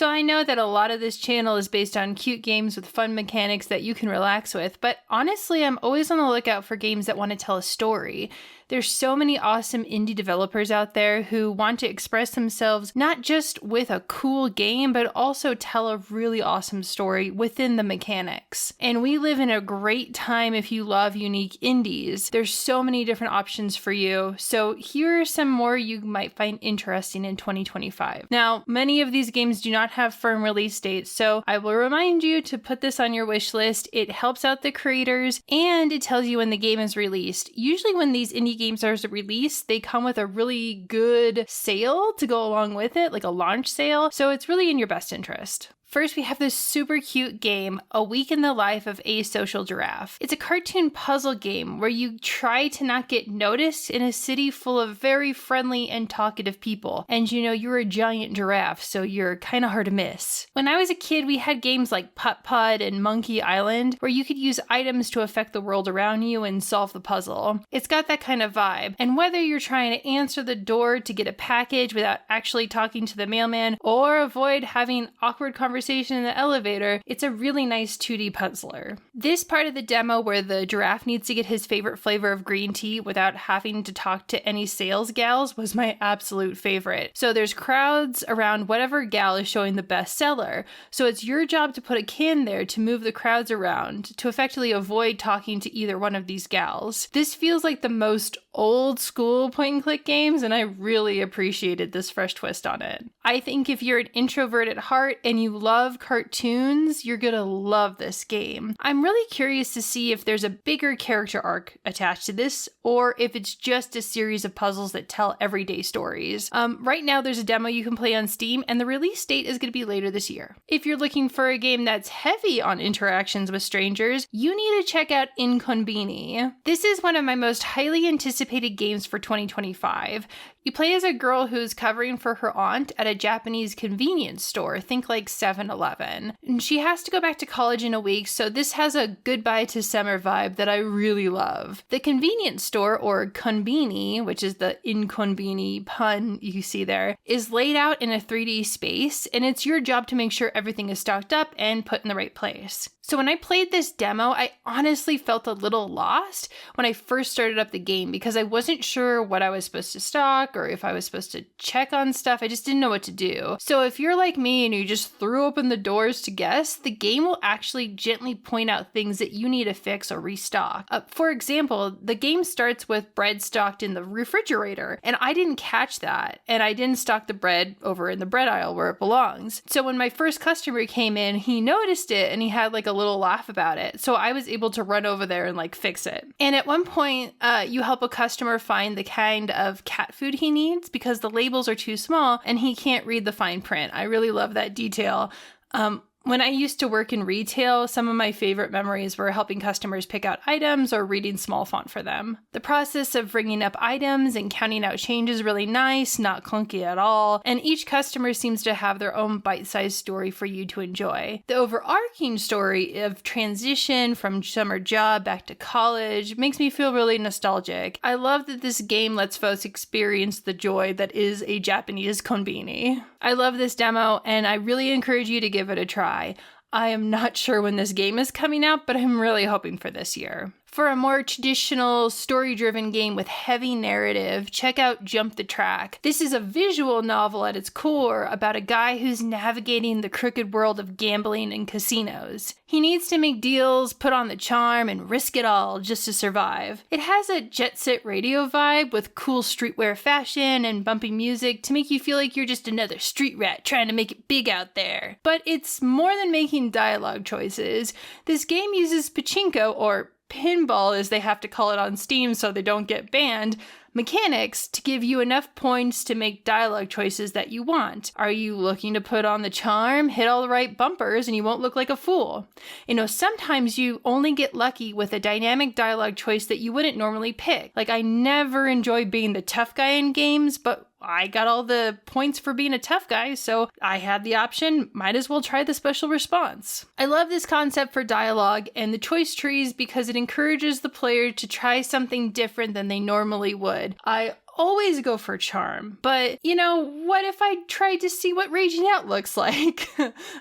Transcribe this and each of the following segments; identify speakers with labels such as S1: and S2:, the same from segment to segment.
S1: So I know that a lot of this channel is based on cute games with fun mechanics that you can relax with, but honestly, I'm always on the lookout for games that want to tell a story. There's so many awesome indie developers out there who want to express themselves not just with a cool game, but also tell a really awesome story within the mechanics. And we live in a great time if you love unique indies. There's so many different options for you. So here are some more you might find interesting in 2025. Now, many of these games do not have firm release dates, so I will remind you to put this on your wish list. It helps out the creators and it tells you when the game is released. Usually when these indie games are released, they come with a really good sale to go along with it, like a launch sale. So it's really in your best interest. First, we have this super cute game, A Week in the Life of Asocial Giraffe. It's a cartoon puzzle game where you try to not get noticed in a city full of very friendly and talkative people. And you know, you're a giant giraffe, so you're kind of hard to miss. When I was a kid, we had games like Putt Putt and Monkey Island, where you could use items to affect the world around you and solve the puzzle. It's got that kind of vibe. And whether you're trying to answer the door to get a package without actually talking to the mailman, or avoid having awkward conversations in the elevator, it's a really nice 2D puzzler. This part of the demo where the giraffe needs to get his favorite flavor of green tea without having to talk to any sales gals was my absolute favorite. So there's crowds around whatever gal is showing the best seller. So it's your job to put a can there to move the crowds around to effectively avoid talking to either one of these gals. This feels like the most old school point and click games, and I really appreciated this fresh twist on it. I think if you're an introvert at heart and you love cartoons, you're gonna love this game. I'm really curious to see if there's a bigger character arc attached to this, or if it's just a series of puzzles that tell everyday stories. Right now there's a demo you can play on Steam, and the release date is gonna be later this year. If you're looking for a game that's heavy on interactions with strangers, you need to check out Inkonbini. This is one of my most highly anticipated games for 2025. You play as a girl who's covering for her aunt at a Japanese convenience store, think like 7-Eleven. And she has to go back to college in a week, so this has a goodbye to summer vibe that I really love. The convenience store, or konbini, which is the Inkonbini pun you see there, is laid out in a 3D space, and it's your job to make sure everything is stocked up and put in the right place. So when I played this demo, I honestly felt a little lost when I first started up the game because I wasn't sure what I was supposed to stock or if I was supposed to check on stuff. I just didn't know what to do. So if you're like me and you just threw open the doors to guess, the game will actually gently point out things that you need to fix or restock. For example, the game starts with bread stocked in the refrigerator, and I didn't catch that, and I didn't stock the bread over in the bread aisle where it belongs. So when my first customer came in, he noticed it and he had like a little laugh about it. So I was able to run over there and like fix it. And at one point, you help a customer find the kind of cat food he needs because the labels are too small and he can't read the fine print. I really love that detail. When I used to work in retail, some of my favorite memories were helping customers pick out items or reading small font for them. The process of ringing up items and counting out change is really nice, not clunky at all, and each customer seems to have their own bite-sized story for you to enjoy. The overarching story of transition from summer job back to college makes me feel really nostalgic. I love that this game lets folks experience the joy that is a Japanese konbini. I love this demo, and I really encourage you to give it a try. I am not sure when this game is coming out, but I'm really hoping for this year. For a more traditional, story-driven game with heavy narrative, check out Jump the Track. This is a visual novel at its core about a guy who's navigating the crooked world of gambling and casinos. He needs to make deals, put on the charm, and risk it all just to survive. It has a Jet Set Radio vibe with cool streetwear fashion and bumpy music to make you feel like you're just another street rat trying to make it big out there. But it's more than making dialogue choices. This game uses pachinko, or pinball as they have to call it on Steam so they don't get banned, mechanics to give you enough points to make dialogue choices that you want. Are you looking to put on the charm, hit all the right bumpers, and you won't look like a fool? You know, sometimes you only get lucky with a dynamic dialogue choice that you wouldn't normally pick. Like, I never enjoy being the tough guy in games, but I got all the points for being a tough guy, so I had the option, might as well try the special response. I love this concept for dialogue and the choice trees because it encourages the player to try something different than they normally would. I always go for charm, but what if I tried to see what raging out looks like?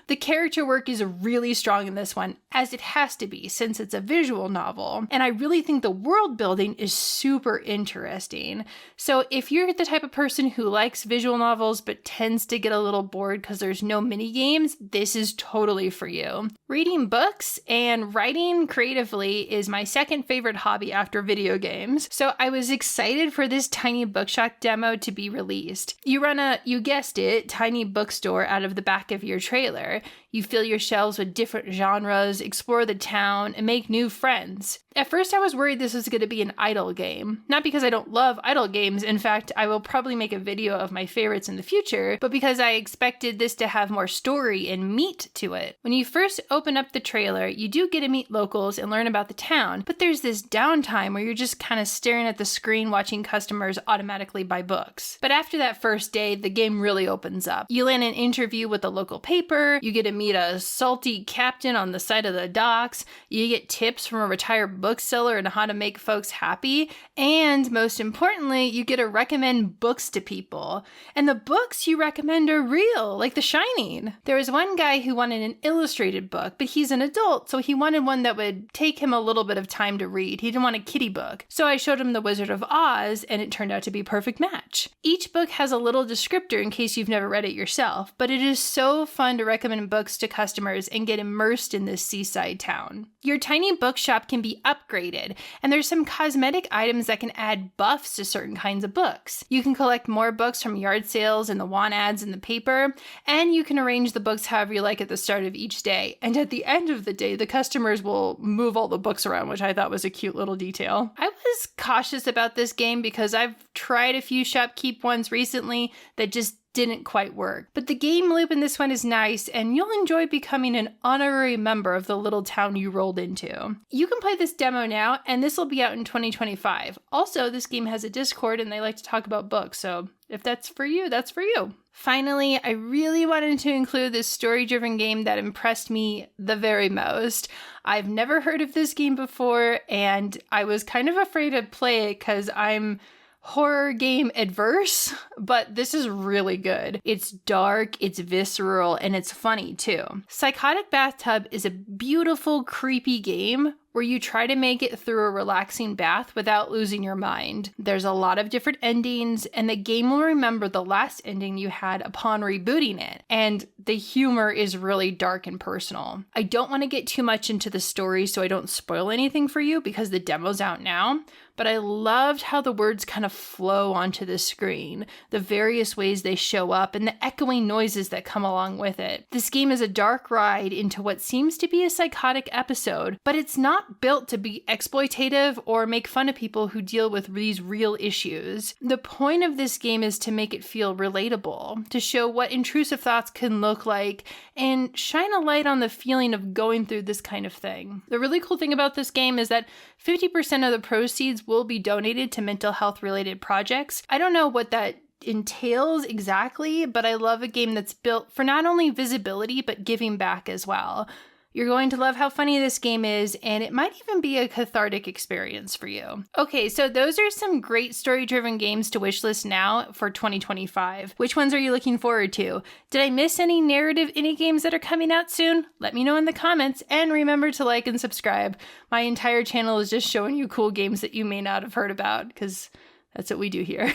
S1: The character work is really strong in this one, as it has to be since it's a visual novel, and I really think the world building is super interesting. So if you're the type of person who likes visual novels but tends to get a little bored because there's no mini games, this is totally for you. Reading books and writing creatively is my second favorite hobby after video games, so I was excited for this tiny Bookshop demo to be released. You run you guessed it, tiny bookstore out of the back of your trailer. You fill your shelves with different genres, explore the town, and make new friends. At first, I was worried this was going to be an idle game. Not because I don't love idle games. In fact, I will probably make a video of my favorites in the future, but because I expected this to have more story and meat to it. When you first open up the trailer, you do get to meet locals and learn about the town, but there's this downtime where you're just kind of staring at the screen watching customers automatically buy books. But after that first day, the game really opens up. You land an interview with the local paper, you get to meet a salty captain on the side of the docks, you get tips from a retired bookseller on how to make folks happy, and most importantly, you get to recommend books to people. And the books you recommend are real, like The Shining. There was one guy who wanted an illustrated book, but he's an adult, so he wanted one that would take him a little bit of time to read. He didn't want a kiddie book. So I showed him The Wizard of Oz, and it turned out to be a perfect match. Each book has a little descriptor in case you've never read it yourself, but it is so fun to recommend books to customers and get immersed in this seaside town. Your tiny bookshop can be upgraded, and there's some cosmetic items that can add buffs to certain kinds of books. You can collect more books from yard sales and the want ads in the paper, and you can arrange the books however you like at the start of each day. And at the end of the day, the customers will move all the books around, which I thought was a cute little detail. I was cautious about this game because I've tried a few shopkeep ones recently that just didn't quite work. But the game loop in this one is nice, and you'll enjoy becoming an honorary member of the little town you rolled into. You can play this demo now, and this will be out in 2025. Also, this game has a Discord, and they like to talk about books, so if that's for you, that's for you. Finally, I really wanted to include this story-driven game that impressed me the very most. I've never heard of this game before, and I was kind of afraid to play it because I'm horror game adverse, but this is really good. It's dark, it's visceral, and it's funny too. Psychotic Bathtub is a beautiful, creepy game where you try to make it through a relaxing bath without losing your mind. There's a lot of different endings, and the game will remember the last ending you had upon rebooting it. And the humor is really dark and personal. I don't want to get too much into the story so I don't spoil anything for you because the demo's out now, but I loved how the words kind of flow onto the screen, the various ways they show up, and the echoing noises that come along with it. This game is a dark ride into what seems to be a psychotic episode, but it's not built to be exploitative or make fun of people who deal with these real issues. The point of this game is to make it feel relatable, to show what intrusive thoughts can look like, and shine a light on the feeling of going through this kind of thing. The really cool thing about this game is that 50% of the proceeds will be donated to mental health related projects. I don't know what that entails exactly, but I love a game that's built for not only visibility, but giving back as well. You're going to love how funny this game is, and it might even be a cathartic experience for you. Okay, so those are some great story-driven games to wishlist now for 2025. Which ones are you looking forward to? Did I miss any narrative indie games that are coming out soon? Let me know in the comments, and remember to like and subscribe. My entire channel is just showing you cool games that you may not have heard about, because that's what we do here.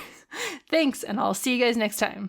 S1: Thanks, and I'll see you guys next time.